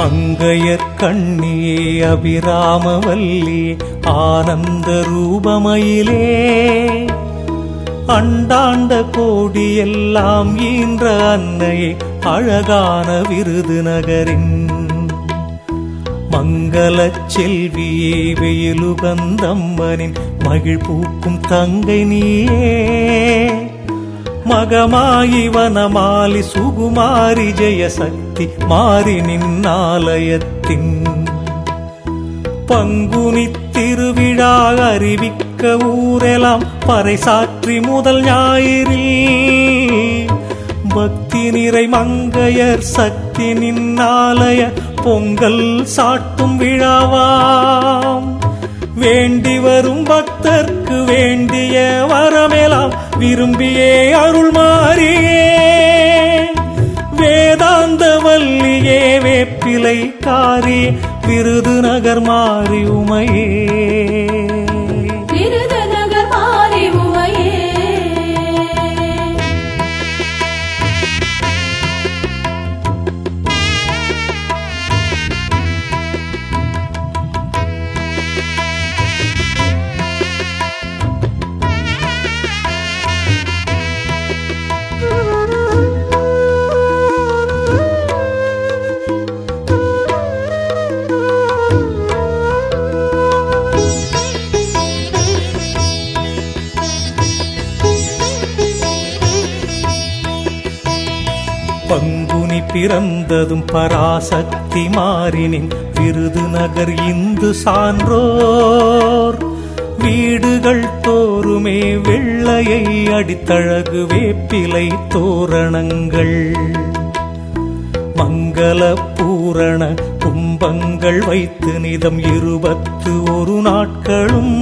அங்கையர் கண்ணியே அபிராமவல்லி ஆனந்த ரூபமயிலே அண்டாண்ட கோடியெல்லாம் ஈன்ற அன்னையே அழகான விருதுநகரின் மங்களச் செல்வியே வெயிலுகந்தம்மனின் மகிழ் பூக்கும் தங்கை நீயே மகமாயி வனமாலி சுகுமாரி ஜெயசக்தி மாறி நின்னாலயத்தின் பங்குனி திருவிழா அறிவிக்க ஊரெல்லாம் பறைசாற்றி முதல் ஞாயிறில் பக்தி நிறை மங்கையர் சக்தி நின்னாலய பொங்கல் சாட்டும் விழாவாம் வேண்டி வரும் பக்தர்க்கு வேண்டிய வரமெல்லாம் விரும்பியே அருள் மாறியே வேதாந்த வல்லியே வேப்பிலை காரி விருதுநகர் மாறி உமையே விருதுநகர் மாறி உமையே பங்குனி பிறந்ததும் பராசக்தி மாறினின் விருதுநகர் இந்து சான்றோர் வீடுகள் தோறுமே வெள்ளையை அடித்தழகு வேப்பிலை தோரணங்கள் மங்கள பூரண கும்பங்கள் வைத்து நிதம் 21 நாட்களும்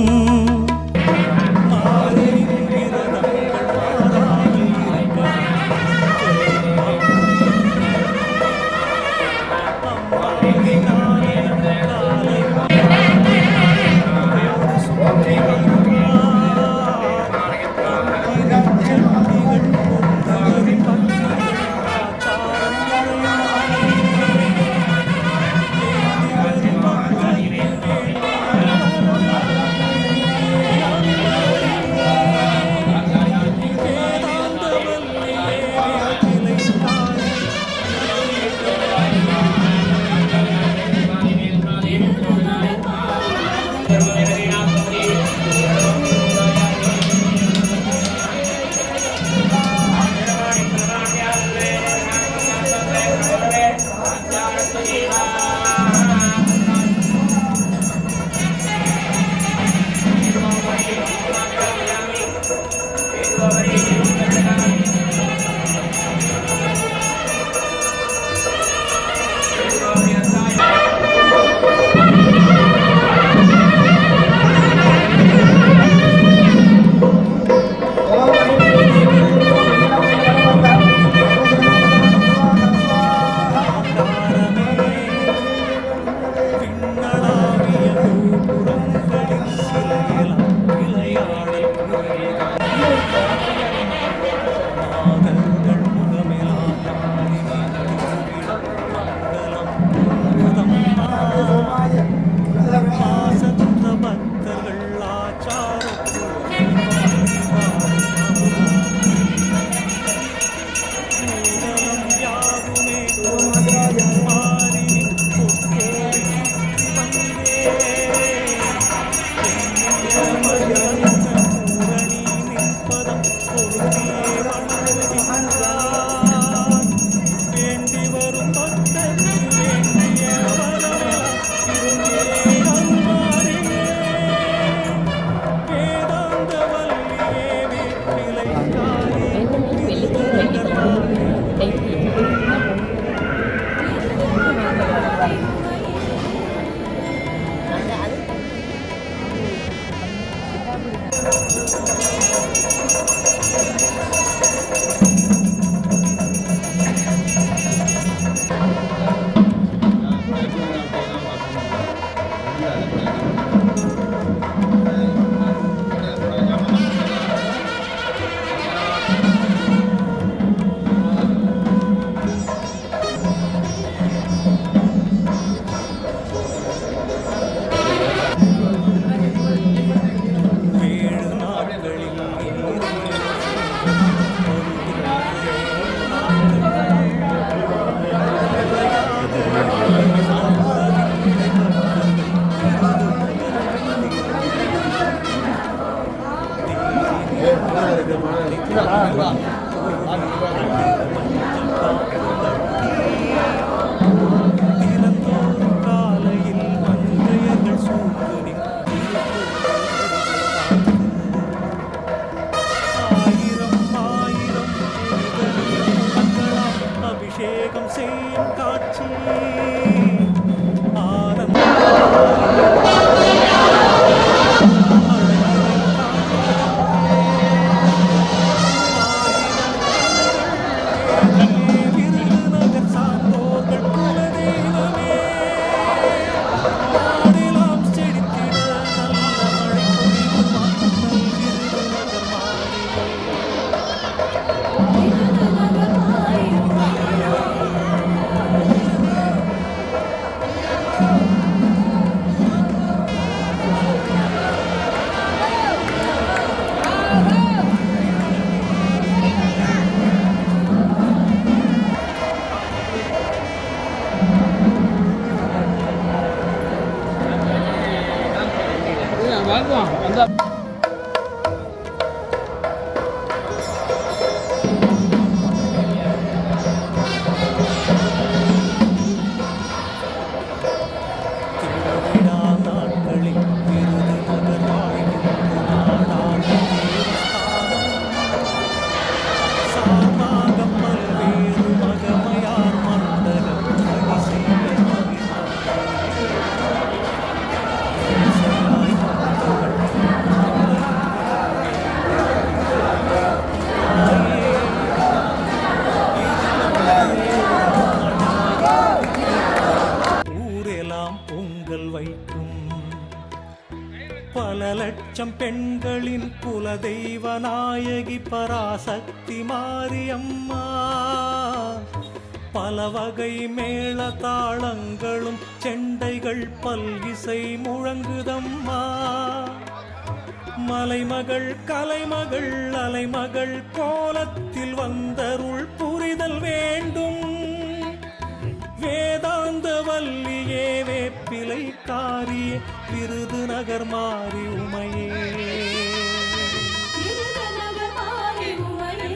அபிஷேகம் செய்யும் காட்சி ஆனந்த விருதுநகர் சார்ந்தோர்கள் குலதெய்வமே நாடெல்லாம் செழித்திட நல்ல மழை பொழிவு மக்கள் விருதுநகர் மாறியே விருதுநகர் மாறி உமையே திருவிழா நாட்களில் விருதுநகர் வாழ்கின்ற நாடான தேவஸ்தானம் சார்பாக பல்வேறு மகமையார் மண்டலம் பணி செய்ய இசையாய் ஊரெல்லாம் பொங்கல் வைக்கும் பல லட்சம் பெண்களின் குலதெய்வ நாயகி பராசக்தி மாரியம்மா பல வகை மேள தாளங்களும் செண்டைகள் பல்கிசை முழங்குதம்மா மலைமகள் கலைமகள் அலைமகள் கோலத்தில் வந்தருள் புரிதல் வேண்டும் வேதாந்த வல்லியே வேப்பிலை காரியே விருதுநகர் மாறி உமையே விருதுநகர் மாறி உமையே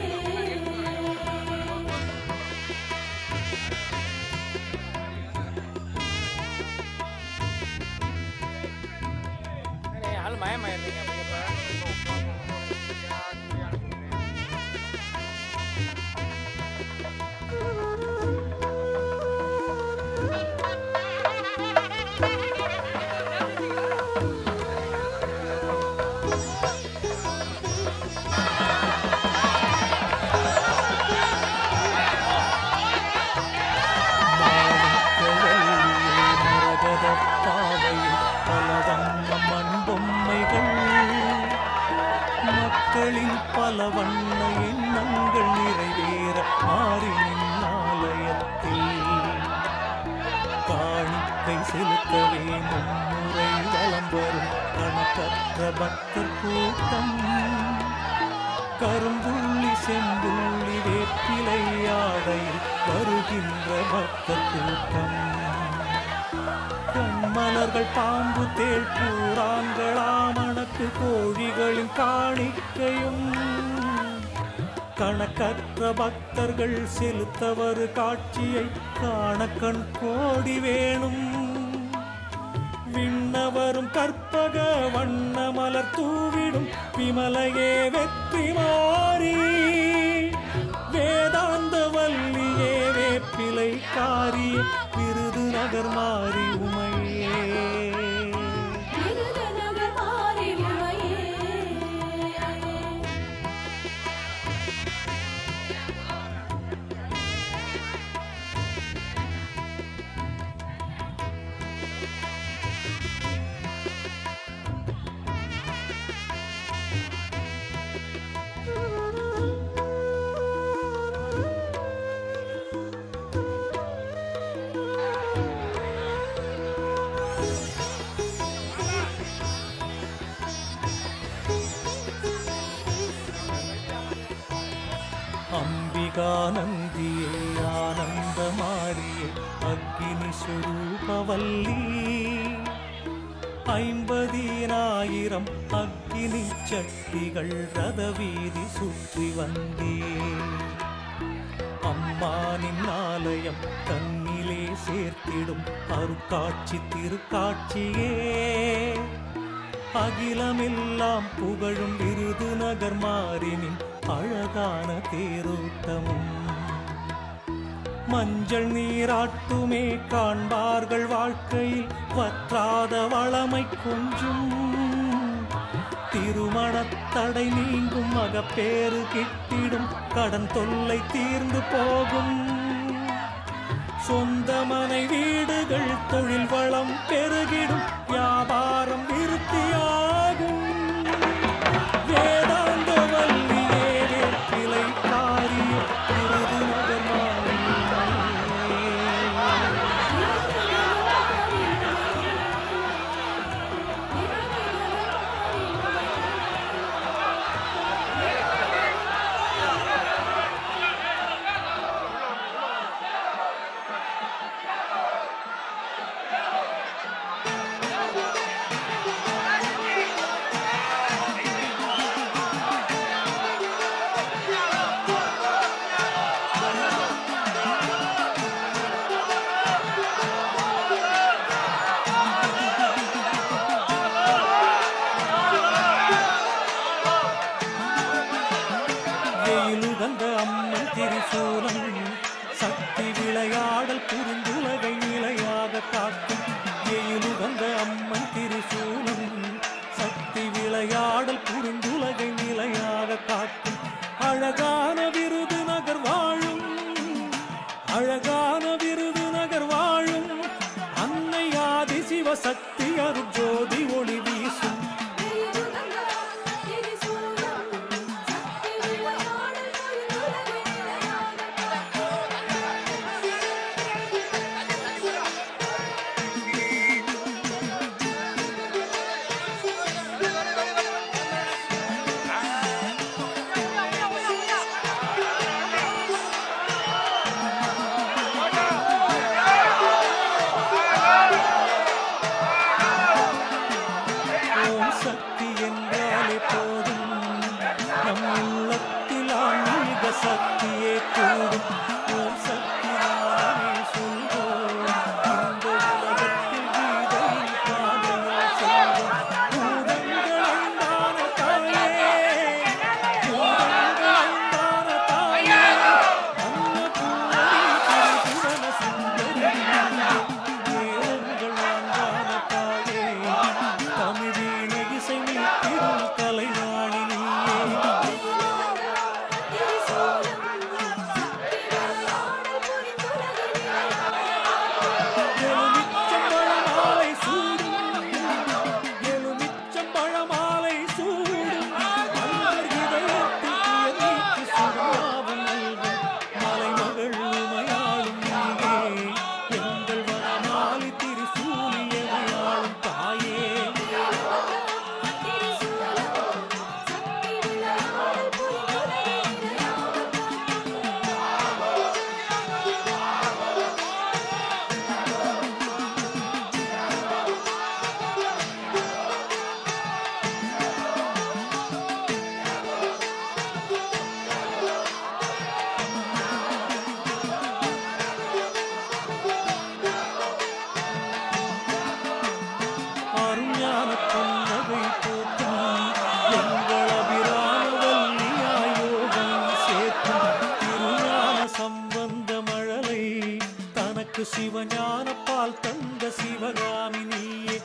ஆள் மயமாயிருந்தீங்க மரகதப் பாவையில் பல வண்ண மண் பொம்மைகள் மக்களின் பல வண்ண எண்ணங்கள் நிறைவேற மாறினின் ஆலயத்தில் காணிக்கை செலுத்தவே மும்முறை வலம் வரும் கணக்கற்ற பக்தர் கூட்டம் கரும்புள்ளி செம்புள்ளி வேப்பிலை ஆடையில் வருகின்ற பக்தர் கூட்டம் கண்மலர்கள் பாம்பு தேள் பூரான்களாமணக்கு கோழிகளின் காணிக்கையும் கணக்கற்ற பக்தர்கள் செலுத்தவரு காட்சியை காண கண் கோடி வேணும் விண்ணவரும் கற்பக வண்ண மலர் தூவிடும் விமலையே வெற்றி மாறி வேதாந்த வல்லியே வேப்பிலை காரி விருதுநகர் மாறி உமையே விருதுநகர் மாறி உமையே அம்பிகானந்தியே ஆனந்த மாரியே அக்னி சுரூபவல்லி 50,000 அக்னி சட்டிகள் ரதவீதி சுற்றி வந்தே அம்மானின் ஆலயம் தன்னிலே சேர்த்திடும் அருட்காட்சி திருக்காட்சியே அகிலமெல்லாம் புகழும் விருதுநகர் மாறினின் அழகான தேரோட்டமும் மஞ்சள் நீராட்டுமே காண்பார்கள் வாழ்க்கையில் வற்றாத வளமை கொஞ்சும் திருமணத்தடை நீங்கும் மகப்பேறு கிட்டிடும் கடன் தொல்லை தீர்ந்து போகும் சொந்த மனை வீடுகள் தொழில் வளம் பெருகிடும் வியாபாரம் விருத்தியாகும் வேதாந்த வல்லியே வேப்பிலை காரிய விருதுநகர் வெயிலுகந்த அம்மன் திரிசூலம் சக்தி விளையாடல் புரிந்துலகை நிலையாக காக்கும் வெயிலுகந்த அம்மன் திரிசூலம் சக்தி விளையாடல் புரிந்துலகை நிலையாக காக்கும் அழகான விருதுநகர் வாழும் அழகான விருதுநகர் வாழும் அன்னை ஆதி சிவசக்தி அருட்ஜோதி ஒளி வீசும் சக்தி என்றாலே போதும் நம் உள்ளத்தில் ஆன்மீக சக்தியே கூடும் ஓம் சக்தி நாமே சொல்வோம் இந்த உலகத்தில் கீதையின் பாதையில் செல்வோம் பூதங்களைந்தான தாயே பூதங்களைந்தான தாயே அன்னபூரணி திரிபுவன சுந்தரி வேதங்கள் வாங்கான தாயே தமிழ் கலைவாணி எலுமிச்சம்பழமாலை சூடும் எலுமிச்சம்பழமாலை சூடும் அன்பர் இதயத்தில் நீக்கி சுடாவும் நல்கும் மலைமகள் உமையாளும் நீயே எங்கள் வனமாலி திரிசூலியமையாளும் தாயே அருஞான புன்னகை போற்றும் எங்கள் அபிராம வல்லியாயோகம் சேர்க்கும் திருஞான சம்பந்த மழலை தனக்கு சிவஞான பால் தந்த சிவகாமி நீயே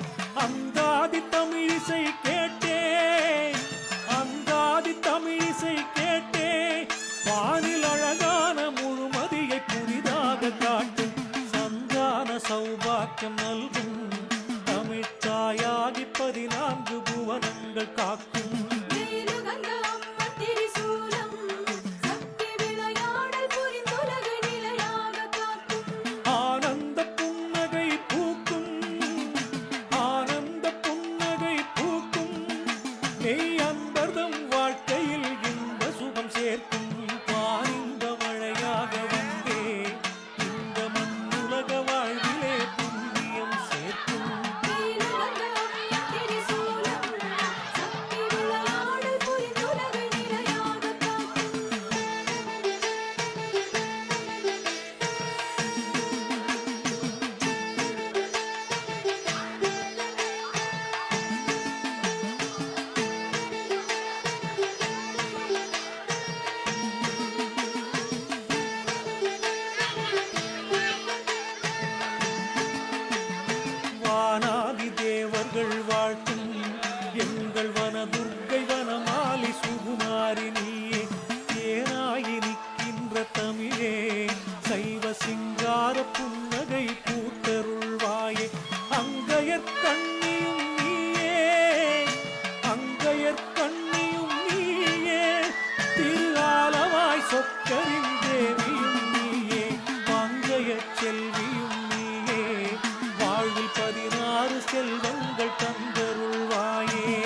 அந்தாதி தமிழிசை கேட்டே அந்தாதி தமிழிசை கேட்டே வானில் அழகான முழுமதியை புதிதாக காட்டும் சந்தான சௌபாக்கியம் நல்கும் தமிழ்த்தாயாகி 14 புவனங்கள் காக்கும் ஆனந்த புன்னகை பூக்கும் ஆனந்த புன்னகை பூக்கும் மெய் அன்பர்தம் வாழ்க்கையில் இன்ப சுகம் சேர்க்கும் பாரிந்த மழையாக வந்தே இந்த மண்ணுலக வாழ்விலே புண்ணியம் சேர்க்கும் சிங்கார புன்னகை பூத்தருள்வாயே அங்கையர் கண்ணியும் நீயே அங்கையர் கண்ணியும் நீயே திரு ஆலவாய் சொக்கரின் தேவியும் நீயே மங்கைய செல்வியும் நீயே வாழ்வில் 16 செல்வங்கள் தந்தருள்வாயே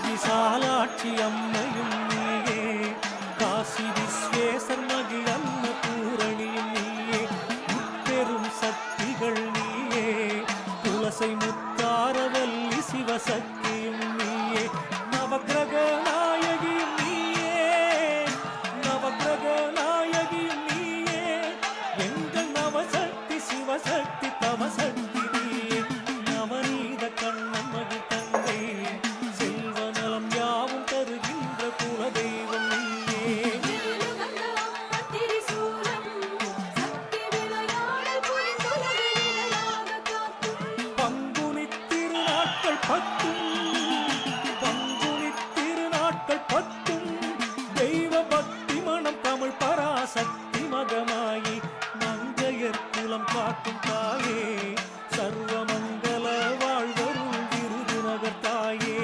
விசாலாட்சி அம்மையும் நீயே காசி விஸ்வேசர் மகி அன்னபூரணியும் நீயே முப்பெரும் சக்திகள் நீயே துளசை முத்தாரவல்லி சிவசக்தியும் நீயே நவக்கிரக நாயகியும் நீயே நவக்கிரக நாயகியும் நீயே எங்கள் நவசக்தி சிவசக்தி தவசக்தி நீயே நவநீத கண்ணன் மகி தந்தை செல்வநலம் யாவும் தருகின்ற குலதெய்வம் நீயே பங்குனி திருநாட்கள் 10 தெய்வ பக்தி மனம் தமிழ் பராசக்தி மகமாயி மங்கையர் குலம் காக்கும் தாயே சர்வமங்கல வாழ்வருள் விருதுநகர் தாயே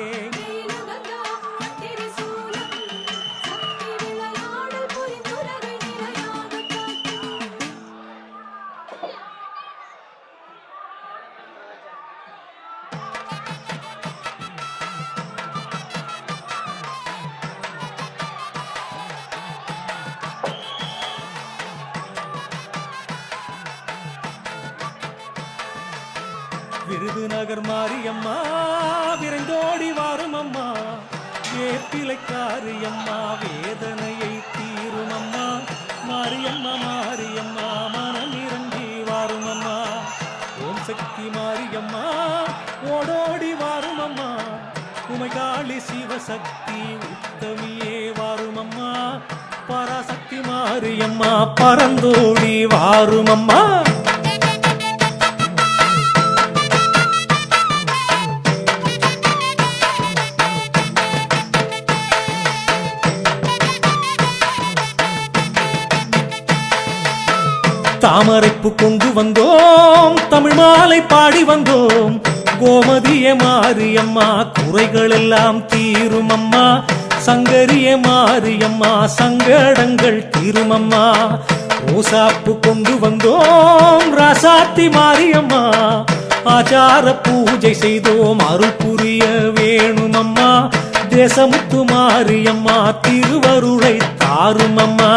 விருதுநகர் மாரியம்மா விரைந்தோடி வாரும் அம்மா வேப்பிலைக்காரி அம்மா வேதனையை தீரும் அம்மா மாரியம்மா மாரியம்மா மனம் இறங்கி வாரும் அம்மா ஓம் சக்தி மாரியம்மா ஓடோடி வாரும் அம்மா உமைகாளி சிவசக்தி உத்தமியே வாரும் அம்மா பராசக்தி மாரியம்மா பரந்தோடி வாரும் அம்மா தாமரைப்பு கொண்டு வந்தோம் தமிழ் மாலை பாடி வந்தோம் கோமதிய மாரியம்மா குறைகள் எல்லாம் தீரும் அம்மா சங்கரிய மாரியம்மா சங்கடங்கள் தீரும் அம்மா ரோசாப்பு கொண்டு வந்தோம் ராசாத்தி மாரியம்மா ஆச்சார பூஜை செய்தோம் அருள் புரிய வேணும் அம்மா தேசமுத்து மாரியம்மா திருவருளை தாரும் அம்மா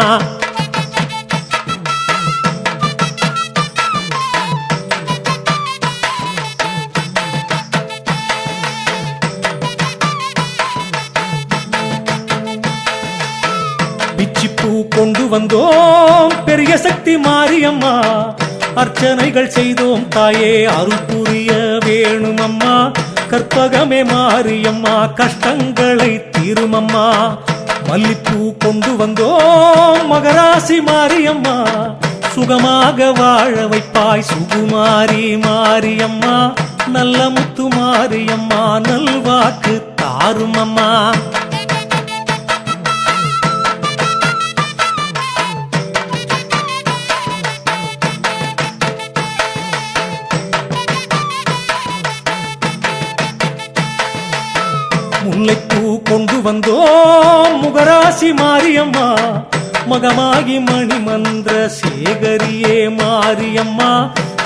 பிச்சிப்பூ கொண்டு வந்தோம் பெரிய சக்தி மாரியம்மா அர்ச்சனைகள் செய்தோம் தாயே அருள் புரிய வேணும் அம்மா கற்பகமே மாரியம்மா கஷ்டங்களை தீரும் அம்மா மல்லிப்பூ கொண்டு வந்தோம் மகராசி மாரியம்மா சுகமாக வாழ வைப்பாய் சுகுமாரி மாரியம்மா நல்ல முத்து மாரியம்மா நல்வாக்கு தாரும் அம்மா முல்லைப்பூ கொண்டு வந்தோம் முகராசி மாரியம்மா மகமாகி மணிமந்திர சேகரியே மாரியம்மா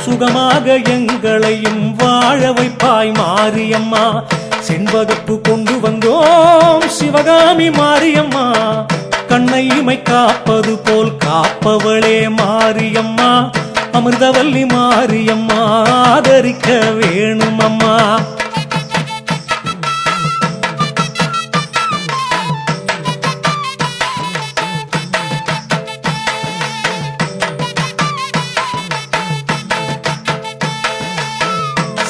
சுகமாக எங்களையும் வாழ வைப்பாய் மாரியம்மா. செண்பகப்பு கொண்டு வந்தோம் சிவகாமி மாரியம்மா. கண்ணை இமை காப்பது போல் காப்பவளே மாரியம்மா. அமிர்தவல்லி மாரியம்மா ஆதரிக்க வேணுமம்மா.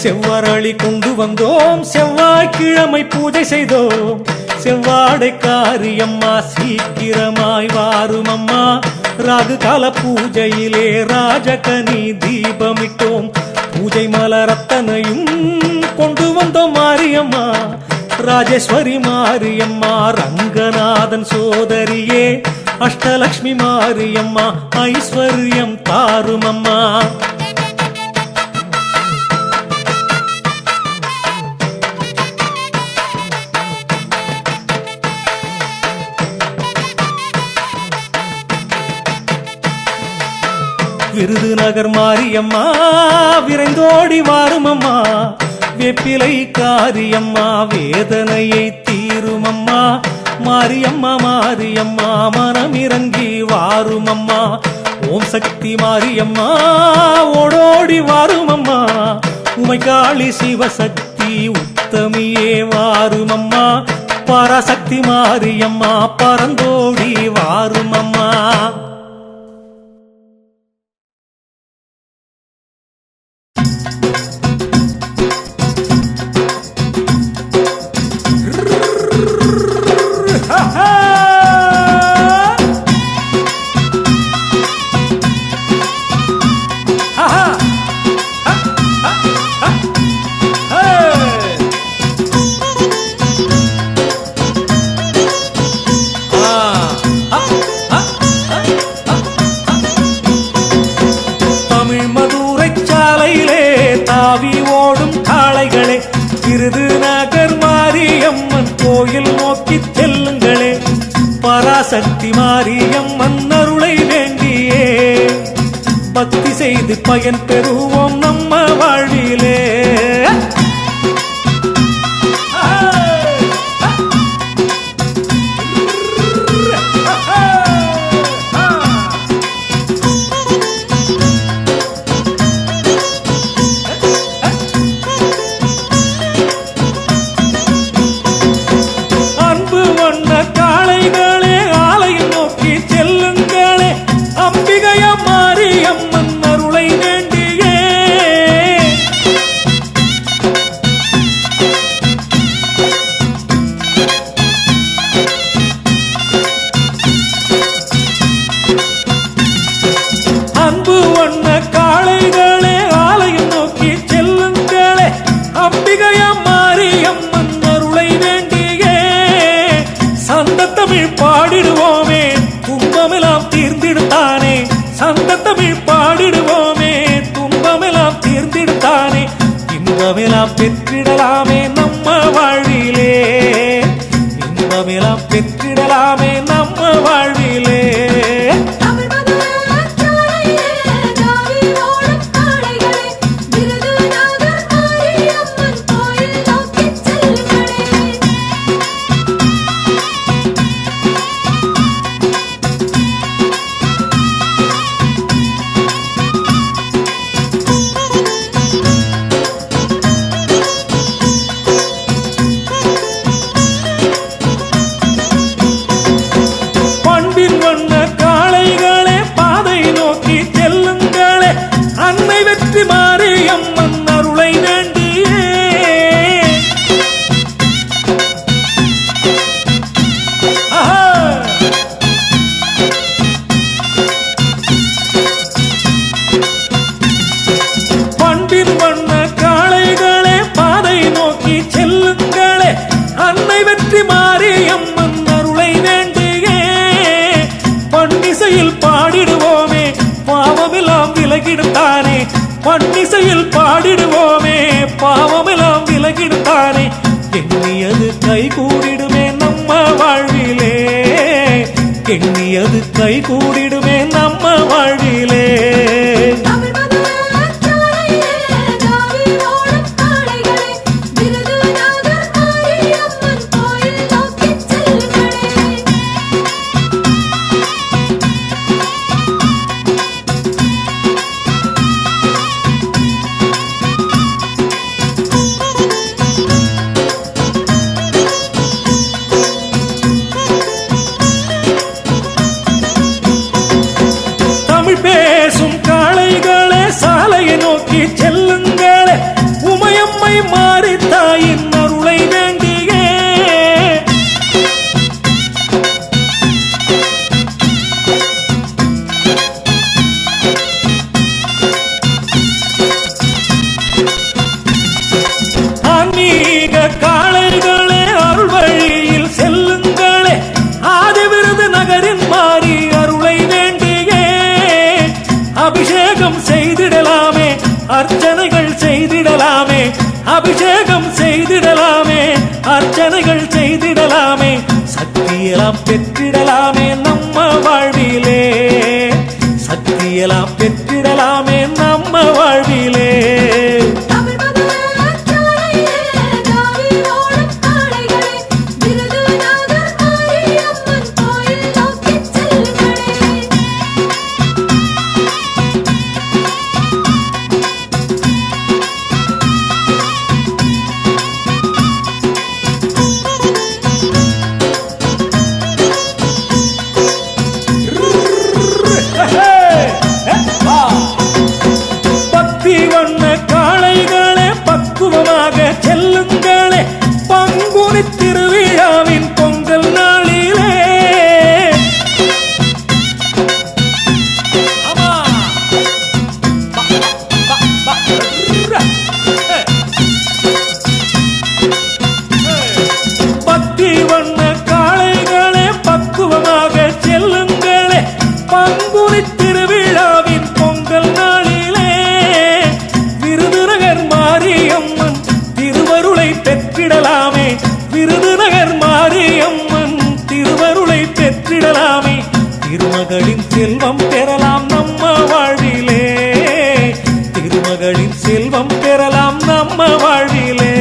செவ்வரளி கொண்டு வந்தோம் செவ்வாய்க்கிழமை பூஜை செய்தோம். செவ்வாடை காரியம்மா சீக்கிரமாய் வாருமம்மா. ராகு கால பூஜையிலே ராஜகனி தீபமிட்டோம். பூஜை மலரத்தனையும் கொண்டு வந்தோம் மாரியம்மா. ராஜேஸ்வரி மாரியம்மா ரங்கநாதன் சோதரியே அஷ்டலக்ஷ்மி மாரியம்மா ஐஸ்வர்யம் தாருமம்மா. விருதுநகர் மாரியம்மா விரைந்தோடி வாருமம்மா. வெப்பிலை காரியம்மா வேதனையை தீருமம்மா. மாரியம்மா மாரியம்மா மனமிறங்கி வாருமம்மா. ஓம் சக்தி மாரியம்மா ஓடோடி வாருமம்மா. உமைகாளி சிவசக்தி உத்தமியே வாருமம்மா. பராசக்தி மாரியம்மா பரந்தோடி வாருமம்மா. விருதுநகர் மாரியம்மன் கோயில் நோக்கி செல்லுங்களே. பராசக்தி மாரியம்மன் அருளை வேண்டியே பக்தி செய்து பயன் பெறுவோம் நம்ம வாழ்விலே. பாடிடுவோமே துன்பமெல்லாம் தீர்ந்திடுத்தானே. சந்த தமிழ் பாடிடுவோமே துன்பமெல்லாம் தீர்ந்திடுத்தானே. இன்பமெல்லாம் பெற்றிடலாமே நம்ம வாழ்விலே. இன்பமெல்லாம் பெற்றிடலாமே நம்ம வாழ்விலே. பன்னிசையில் பாடிடுவோமே பாவமெல்லாம் விலகிடுத்தானே. எண்ணியது கை கூடிடுமே நம்ம வாழ்விலே. எண்ணியது கை கூடிடுமே நம்ம வாழ்விலே. சாதனைகள் செய்திடலாமே, சக்தியெல்லாம் பெற்றிடலாமே நம்ம வாழ்விலே, சக்தியெல்லாம் பெற்றிடலாமே நம்ம வாழ்விலே. பக்தி வண்ண காளைகளே பக்குவமாக செல்லுங்களே, பங்குனி திருவிழாவின் பொங்கல் நாளிலே. பக்தி வண்ண காளைகளே பக்குவமாக செல்லுங்களே, பங்குனி திருவிழாவின் பொங்கல் நாளிலே. விருதுநகர் மாரியம்மன் திருவருளை பெற்றிடலாமே, விருதுநகர் மாரியம்மன் திருவருளை பெற்றிடலாமே, திருமகளின் செல்வம் பெறலாம் நம்ம வாழ்விலே, திருமகளின் செல்வம் பெறலாம் நம்ம வாழ்விலே.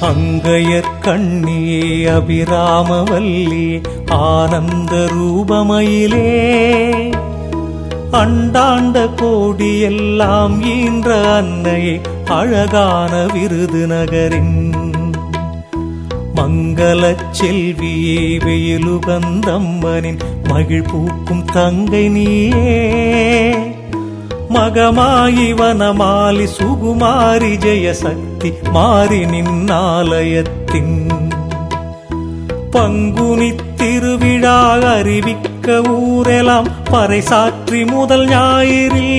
அங்கையர் கண்ணியே அபிராமவல்லி ஆனந்த ரூபமயிலே, அண்டாண்ட கோடியெல்லாம் ஈன்ற அன்னையே அழகான விருதுநகரின் மங்களச் செல்வியே, வெயிலுகந்தம்மனின் மகிழ் பூக்கும் தங்கை நீயே, மகமாயி வனமாலி சுகுமாரி ஜெயசக்தி மாறி நின்னாலயத்தின் பங்குனி திருவிழா அறிவிக்க ஊரெல்லாம் பறைசாற்றி முதல் ஞாயிறில்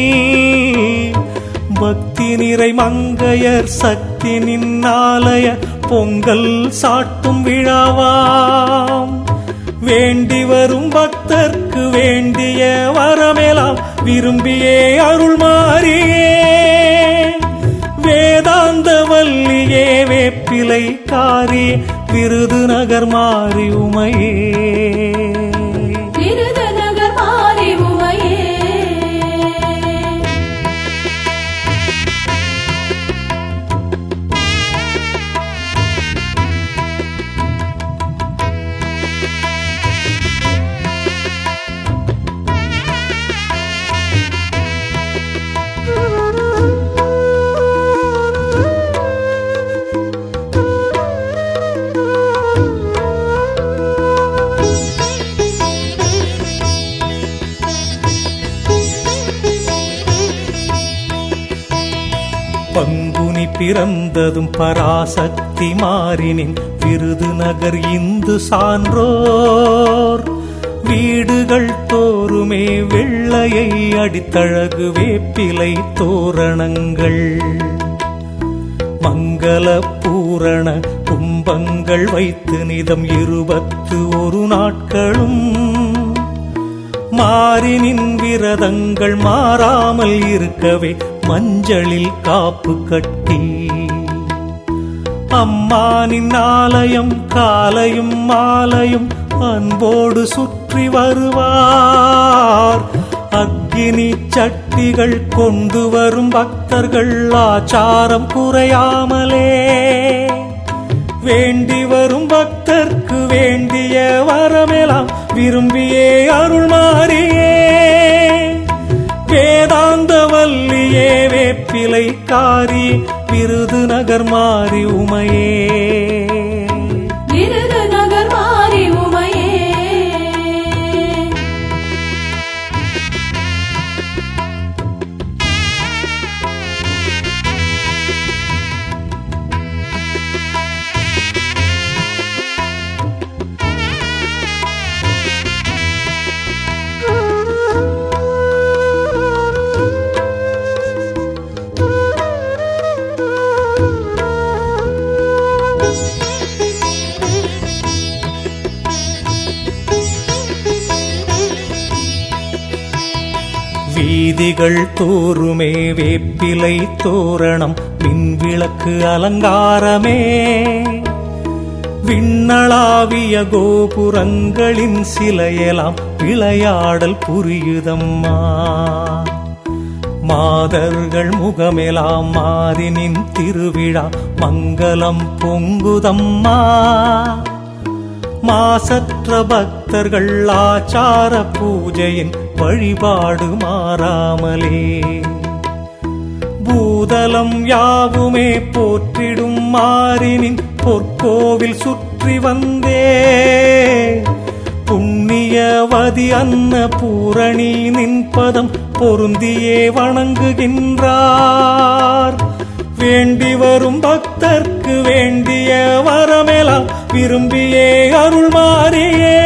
பக்தி நிறை மங்கையர் சக்தி நின்னாலய பொங்கல் சாட்டும் விழாவாம். வேண்டி வரும் பக்தர்க்கு வேண்டிய வரமெல்லாம் விரும்பியே அருள் மாறியே, வேதாந்த வல்லியே வேப்பிலை காரி விருதுநகர் மாறி உமையே, விருதுநகர் மாறி உமையே. பங்குனி பிறந்ததும் பராசக்தி மாறினின் விருதுநகர் இந்து சான்றோர், வீடுகள் தோறுமே வெள்ளையை அடித்தழகு வேப்பிலை தோரணங்கள், மங்கள பூரண கும்பங்கள் வைத்து நிதம் 21 நாட்களும் மாறினின் விரதங்கள் மாறாமல் இருக்கவே மஞ்சளில் காப்பு கட்டி அம்மானின் ஆலயம் காலையும் மாலையும் அன்போடு சுற்றி வருவார். அக்கினி சட்டிகள் கொண்டு வரும் பக்தர்கள் ஆச்சாரம் குறையாமலே வேண்டி வரும் பக்தர்க்கு வேண்டிய வரமெல்லாம் விரும்பியே அருள் மாறியே வேதாந்த வல்லியே வேப்பிலை காரி விருதுநகர் மாறி உமையே விருதுநகர் மாறி உமையே வீதிகள் தோறுமே வேப்பிலை தோரணம் மின்விளக்கு அலங்காரமே விண்ணளாவிய கோபுரங்களின் சிலையெல்லாம் விளையாடல் புரியுதம்மா மாதர்கள் முகமெலாம் மாறினின் திருவிழா மங்களம் பொங்குதம்மா மாசற்ற பக்தர்கள் ஆச்சார பூஜையின் வழிபாடு மாறாமலே பூதலம் யாவுமே போற்றிடும் மாறினின் பொற்கோவில் சுற்றி வந்தே புண்ணியவதி அன்ன பூரணி நின்பதம் பொருந்தியே வணங்குகின்றார் வேண்டி வரும் பக்தர்க்கு வேண்டிய வரமெல்லாம் விரும்பியே அருள் மாறியே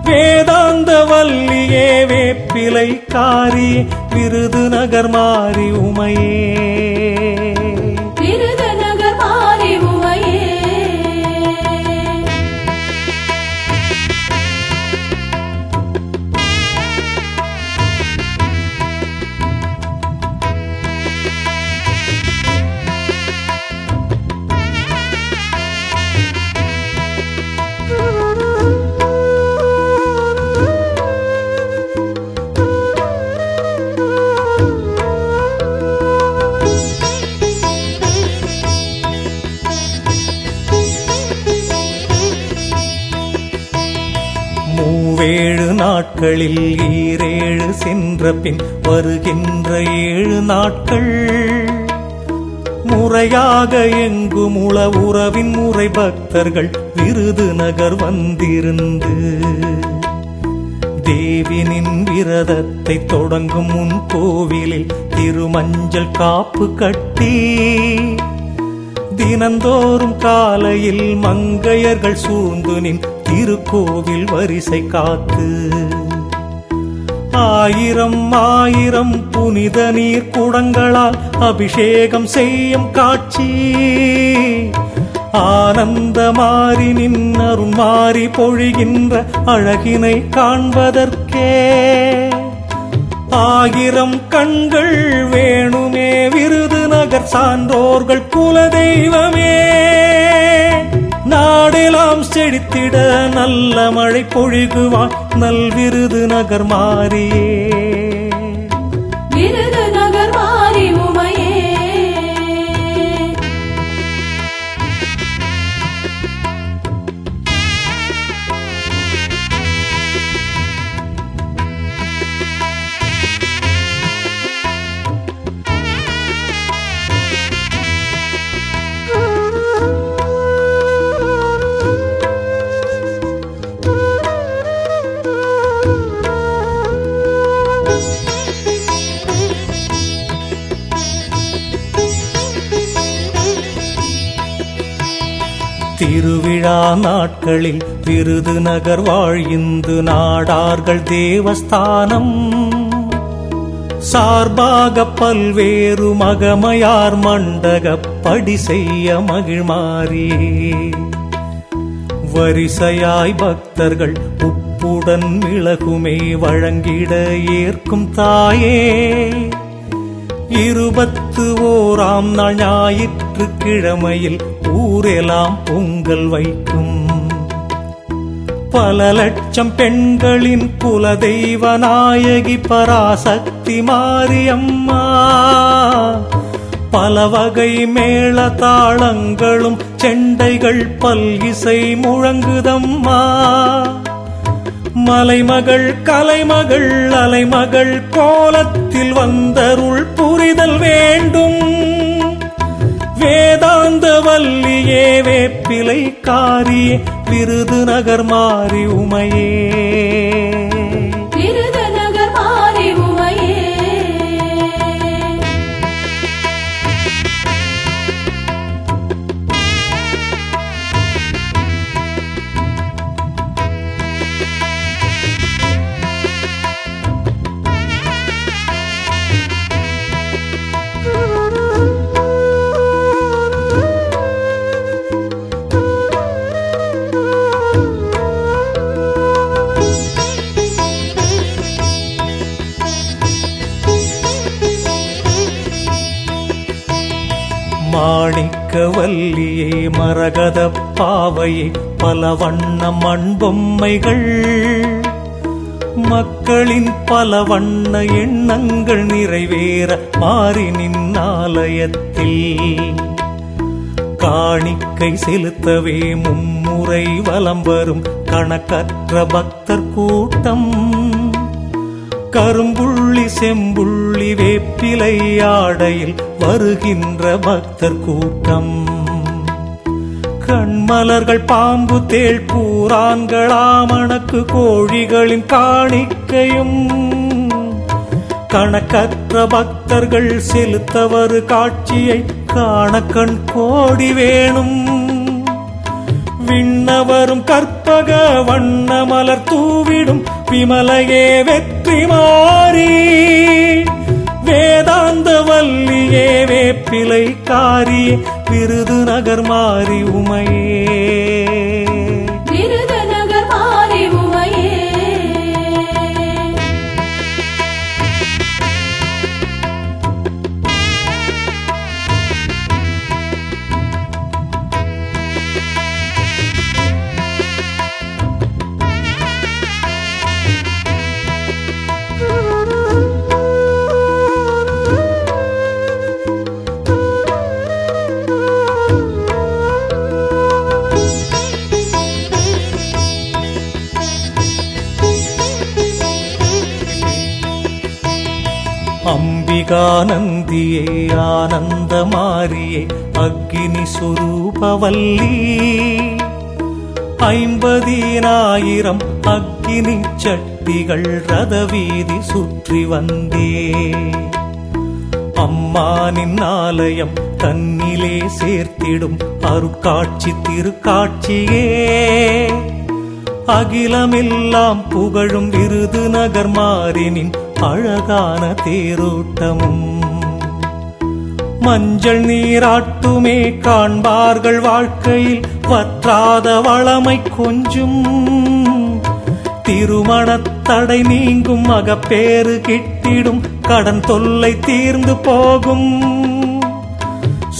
வேதாந்த வல்லியே வேப்பிலை காரி விருதுநகர் மாறி உமையே விருதுநகர் மாறி உமையே மூவேழு நாட்களில் ஈரேழு சென்ற பின் வருகின்ற 7 நாட்கள் முறையாக எங்கும் உள உறவின் முறை பக்தர்கள் விருதுநகர் வந்திருந்து தேவினின் விரதத்தை தொடங்கும் முன் கோவிலில் திருமஞ்சள் காப்பு கட்டி தினந்தோறும் காலையில் மங்கையர்கள் சூழ்ந்து நின் திருக்கோவில் வரிசை காத்து 1000 புனித நீர் குடங்களால் அபிஷேகம் செய்யும் காட்சி ஆனந்த மாறி நின்னருண் மாறி பொழிகின்ற அழகினை காண்பதற்கே 1000 கண்கள் வேணுமே விருதுநகர் சான்றோர்கள் குலதெய்வமே நாடெல்லாம் செழித்திட நல்ல மழை பொழிகுவான் நல் விருதுநகர் மாறியே விருதுநகர் மாறி உமையே திருவிழா நாட்களில் விருதுநகர் வாழ்ந்து நாடார்கள் தேவஸ்தானம் சார்பாக பல்வேறு மகமையார் மண்டகப்படி செய்ய மகிழ்மாறியே வரிசையாய் பக்தர்கள் உப்புடன் மிளகுமே வழங்கிட ஏற்கும் தாயே 21ஆம் நாள் ஞாயிற்றுக்கிழமையில் ஊரெல்லாம் பொங்கல் வைக்கும் பல லட்சம் பெண்களின் குலதெய்வ நாயகி பராசக்தி மாரியம்மா. பல வகை மேள தாளங்களும் செண்டைகள் பல்இசை முழங்குதம்மா. மலைமகள் கலைமகள் அலைமகள் கோலத்தில் வந்தருள் புரிதல் வேண்டும். வேதாந்த வல்லியே வேப்பிலை காரியே விருதுநகர் மாரி உமையே. விருதுநகர் மாரி உமையே. மாணிக்கவல்லியே மரகத பாவையே பல வண்ண மண்பொம்மைகள். மக்களின் பல வண்ண எண்ணங்கள் நிறைவேற மாறி நின்னாலயத்தில் காணிக்கை செலுத்தவே மும்முறை வலம் வரும் கணக்கற்ற பக்தர் கூட்டம். கரும்புள்ளி செம்புள்ளி வேப்பிலை ஆடையில் வருகின்ற பக்தர் கூட்டம். கண்மலர்கள் பாம்பு தேள் பூரான்களாமணக்கு கோழிகளின் காணிக்கையும் கணக்கற்ற பக்தர்கள் செலுத்தவரு காட்சியை காண கண் கோடி வேணும். விண்ணவரும் கற்பக வண்ண மலர் தூவிடும் விமலையே வெற்றி மாறி. வேதாந்த வல்லியே வேப்பிலை காரியே விருதுநகர் மாரி உமையே. விருதுநகர் மாரி உமையே. அம்பிகானந்தியே ஆனந்த மாரியே அக்னி சுரூபவல்லி. 50,000 அக்னி சட்டிகள் ரதவீதி சுற்றி வந்தே. அம்மானின் ஆலயம் தன்னிலே சேர்த்திடும் அருட்காட்சி திருக்காட்சியே. அகிலமெல்லாம் புகழும் விருதுநகர் மாரினின் அழகான தேரோட்டமும். மஞ்சள் நீராட்டுமே காண்பார்கள் வாழ்க்கையில் வற்றாத வளமை கொஞ்சும். திருமணத்தடை நீங்கும் மகப்பேறு கிட்டிடும் கடன் தொல்லை தீர்ந்து போகும்.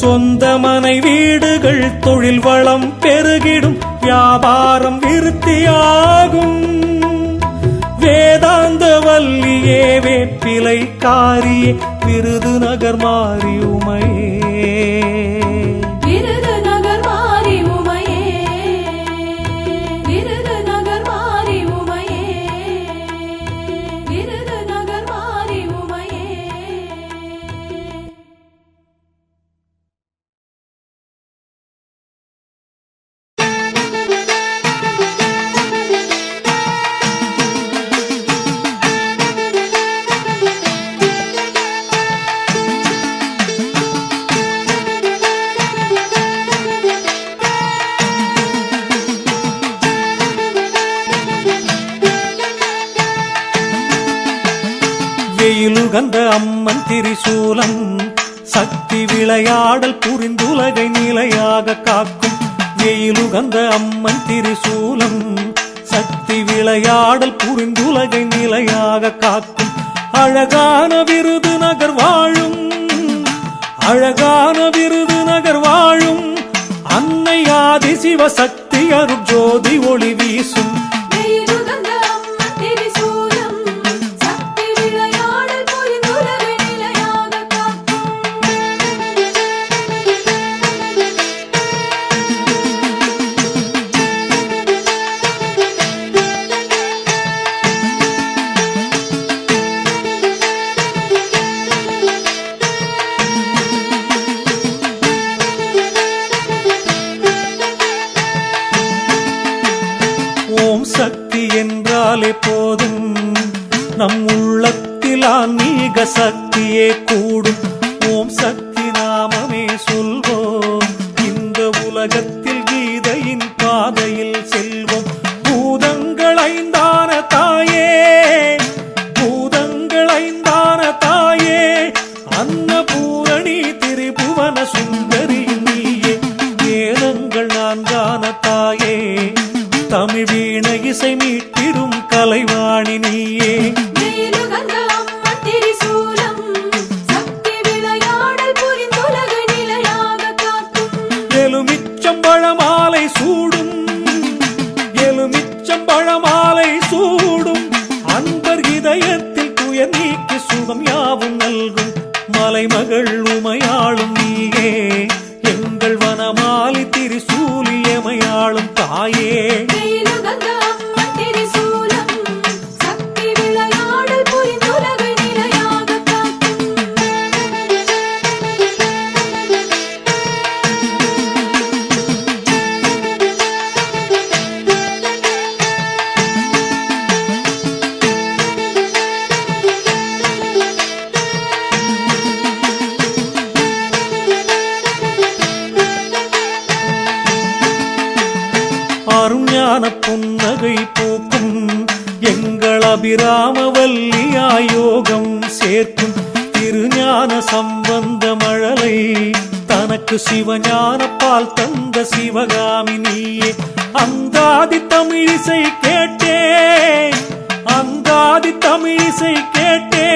சொந்த மனை வீடுகள் தொழில் வளம் பெருகிடும் வியாபாரம் விருத்தியாகும். வேதாந்த வல்லியே வேப்பிலை காரியே விருதுநகர் மாரி உமையே. விருதுநகர் மாரி உமையே. விருதுநகர் மாரி உமையே. விருதுநகர் மாரி உமையே. வெயிலுகந்த அம்மன் திரிசூலம் சக்தி விளையாடல் புரிந்துலகை நிலையாக காக்கும். வெயிலுகந்த அம்மன் திரிசூலம் சக்தி விளையாடல் புரிந்துலகை நிலையாக காக்கும். அழகான விருதுநகர் வாழும், அழகான விருதுநகர் வாழும் அன்னை ஆதி சிவசக்தி அருட்ஜோதி ஒளி வீசும். நினைத்தாலே போதும் நம் உள்ளத்தில் ஆன்மீக சக்தியே கூடும். ஓம் சக்தி நாமமே சொல்வோம், இந்த உலகத்தில் கீதையின் பாதையில் செல்வோம். பூதங்கள் ஐந்தான தாயே, பூதங்கள் ஐந்தான தாயே, அன்னபூரணி திரிபுவன சுந்தரி நீயே. வேதங்கள் நான்கான தாயே, தமிழ் வீண இசை மீட்டிடும் கலைவாணி நீயே. எலுமிச்சம்பழமாலை சூடும், எலுமிச்சம்பழமாலை சூடும், அன்பர் இதயத்தில் துயர் நீக்கி சுகம் யாவும் நல்கும். மலைமகள் உமையாளும் நீயே, எங்கள் வனமாலி திரிசூலியமையாளும் தாயே. அருஞான புன்னகை பூக்கும் எங்கள் அபிராமவல்லியாயோகம் சேர்க்கும். திருஞான சம்பந்த மழலை தனக்கு சிவஞான பால் தந்த சிவகாமி நீயே. அந்தாதி தமிழிசை கேட்டே, அந்தாதி தமிழிசை கேட்டே,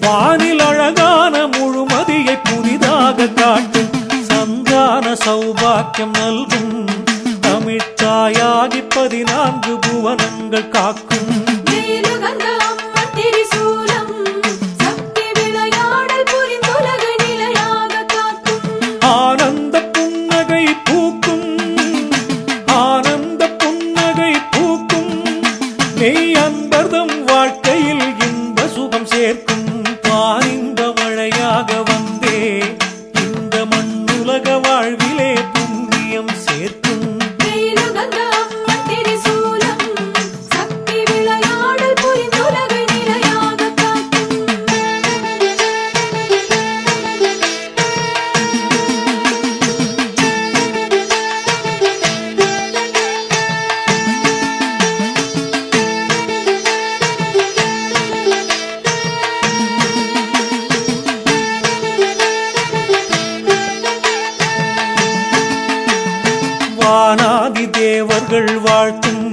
வானில் அழகான முழுமதியை புதிதாக காட்டும். சந்தான சௌபாக்கியம் நல்கும் தமிழ்த்தாயாகி 14 புவனங்கள் காக்கும். ஆனந்த புன்னகை பூக்கும், ஆனந்த புன்னகை பூக்கும், மெய் அன்பர்தம் வாழ்க்கையில் இன்ப சுகம் சேர்க்கும். பாரிந்த மழையாக வந்தே இந்த மண்ணுலக வாழ்விலே புண்ணியம் சேர்க்கும். வானாதி தேவர்கள் வாழ்த்தும்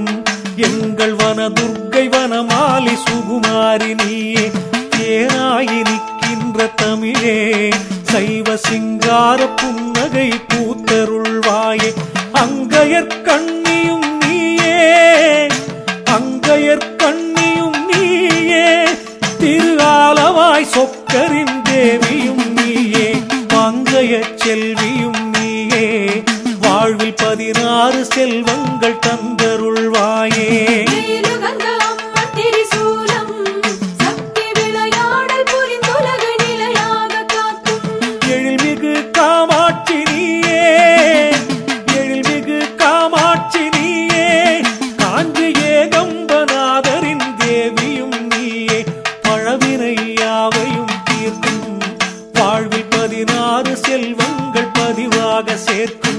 எங்கள் வனதுர்க்கை வனமாலி சுகுமாரி நீயே. தேனாயி நிற்கின்ற தமிழே, சைவ சிங்கார புன்னகை பூத்தருள்வாயே. அங்கையர் கண்ணியும் நீயே, அங்கையர் கண்ணியும் நீயே, திரு ஆலவாய் சொக்கரின் தேவியும் நீயே. பங்கைய செல்வியும் நீயே, வாழ்வில் 16 செல்வங்கள் தந்தருள்வாயே. எழில்மிகு காமாட்சி நீயே, எழில்மிகு காமாட்சி நீயே, காஞ்சி ஏகம்பநாதரின் தேவியும் நீயே. பழவினை யாவையும் தீர்க்கும், வாழ்வில் 16 செல்வங்கள் பதிவாக சேர்க்கும்.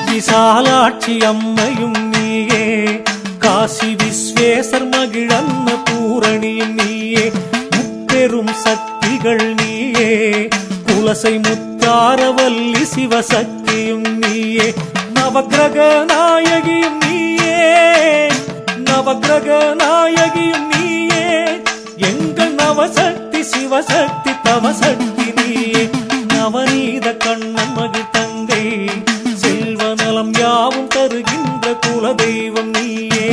விசாலாட்சி அம்மையும் நீயே, காசி விஸ்வேசர் மகிழன்ன பூரணியும் நீயே. முப்பெரும் சக்திகள் நீயே, குலசை முத்தாரவல்லி சிவசக்தியும் நீயே. நவக்கிரக நாயகியும் நீயே, நவக்கிரக நாயகியும் நீயே, எங்கள் நவசக்தி சிவசக்தி தவசக்தி நீயே. நவநீத கண்ணன் மகிழ் தங்கை, செல்வநலம் யாவும் தருகின்ற குலதெய்வம் நீயே.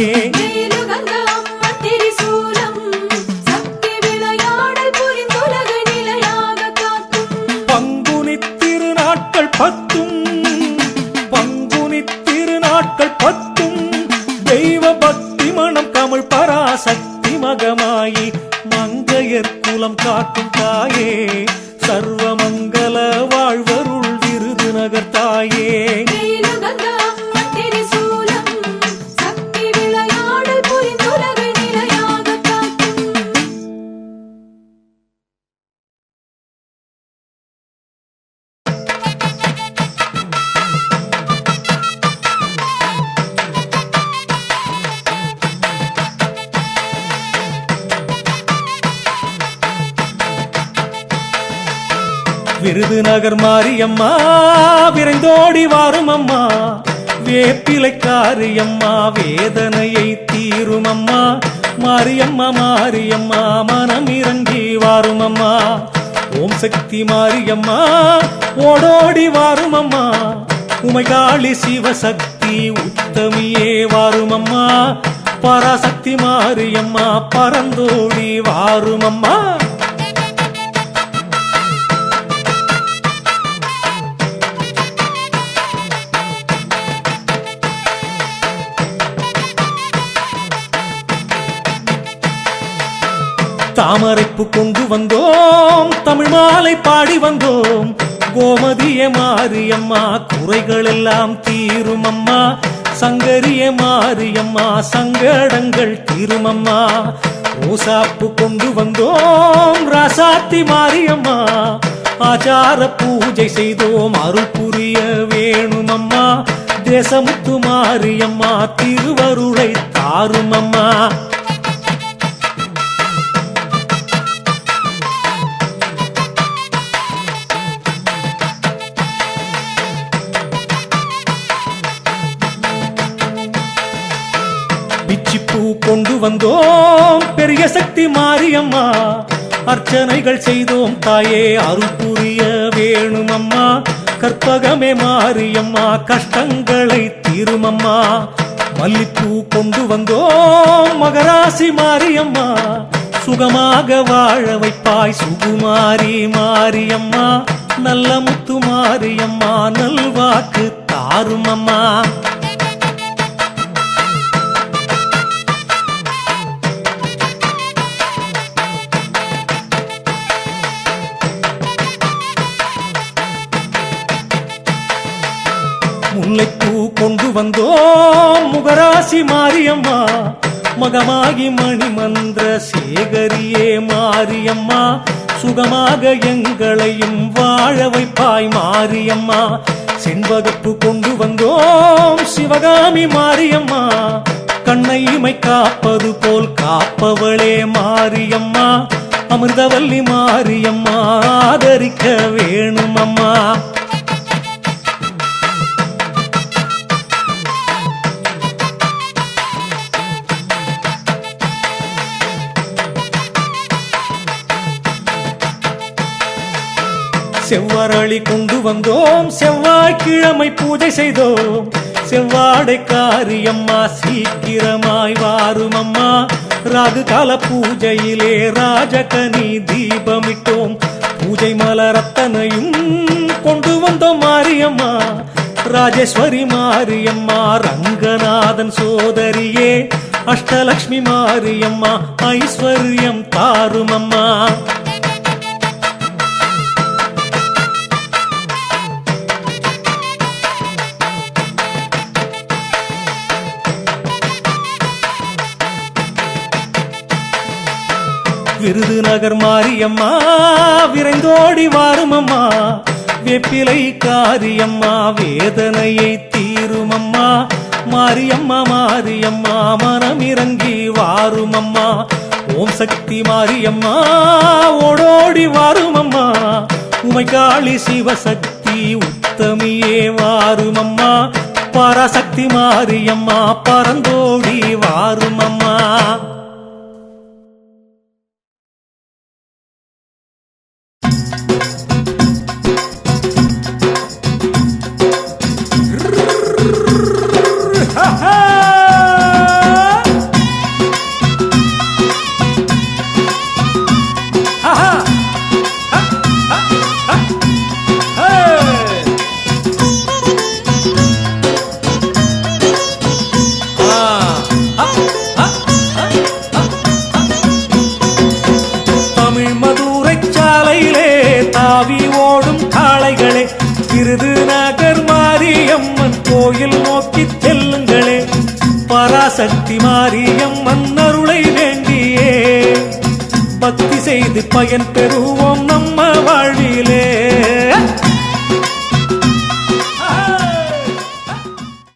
திரிசூலம் நாட்கள் பத்தும் தெய்வ பக்தி மனம் கமிழ் பராசக்தி மகமாயி மங்கையர் குலம் காக்கும் தாயே சர்வமங்கல வாழ்வருள் விருதுநகர் தாயே விருதுநகர் மாரியம்மா விரைந்தோடி வாரும் அம்மா வேப்பிலைக்காரியம்மா வேதனையை தீரும் அம்மா மாரியம்மா மாரியம்மா மனம் இறங்கி வாரும் அம்மா ஓம் சக்தி மாரியம்மா ஓடோடி வாரும் அம்மா உமைகாளி சிவசக்தி உத்தமியே வாரும் அம்மா பராசக்தி மாரியம்மா பரந்தோடி வாரும் அம்மா தாமரைப்பு கொண்டு வந்தோம் தமிழ் மாலை பாடி வந்தோம் கோமதிய மாரியம்மா குறைகள் எல்லாம் தீரும் அம்மா சங்கரிய மாரியம்மா சங்கடங்கள் தீரும் அம்மா ரோசாப்பு கொண்டு வந்தோம் ராசாத்தி மாரியம்மா ஆச்சார பூஜை செய்தோம் அருள் புரிய வேணும் அம்மா தேசமுத்து மாரியம்மா திருவருளை தாரும் அம்மா பிச்சிப்பூ கொண்டு வந்தோம் பெரிய சக்தி மாரியம்மா அர்ச்சனைகள் செய்தோம் தாயே அருள் புரிய வேணும் அம்மா கற்பகமே மாரியம்மா கஷ்டங்களை தீருமம்மா மல்லிப்பூ கொண்டு வந்தோம் மகராசி மாரியம்மா சுகமாக வாழ வைப்பாய் சுகுமாரி மாரியம்மா நல்ல முத்து மாரியம்மா நல்வாக்கு தாருமம்மா முல்லைப்பூ கொண்டு வந்தோம் முகராசி மாரியம்மா மகமாகி மணிமந்திர சேகரியே மாரியம்மா சுகமாக எங்களையும் வாழ வைப்பாய் மாரியம்மா செண்பகப்பு கொண்டு வந்தோம் சிவகாமி மாரியம்மா கண்ணையுமை காப்பது போல் காப்பவளே மாரியம்மா அமிர்தவல்லி மாரியம்மா ஆதரிக்க வேணும் அம்மா செவ்வாறளி கொண்டு வந்தோம் செவ்வாய்க்கிழமை பூஜை செய்தோம் செவ்வாடை காரியம்மா சீக்கிரமாய் வாரும் அம்மா ராகு கால பூஜையிலே ராஜகனி தீபமிட்டோம் பூஜை மலரத்தனையும் கொண்டு வந்தோம் மாரியம்மா ராஜேஸ்வரி மாரியம்மா ரங்கநாதன் சோதரியே அஷ்டலக்ஷ்மி மாரியம்மா ஐஸ்வர்யம் தாருமம்மா விருதுநகர் மாரியம்மா விரைந்தோடி வாருமம்மா வேப்பிலை காரியம்மா வேதனையை தீருமம்மா மாரியம்மா மாரியம்மா மனம் இறங்கி வாருமம்மா ஓம் சக்தி மாரியம்மா ஓடோடி வாருமம்மா உமைகாளி சிவசக்தி உத்தமியே வாருமம்மா பராசக்தி மாரியம்மா பரந்தோடி வாருமம்மா கோயில் நோக்கி செல்லுங்களே, பராசக்தி மாரியம்மன் அருளை வேண்டியே பக்தி செய்து பயன் பெறுவோம் நம்ம வாழ்விலே.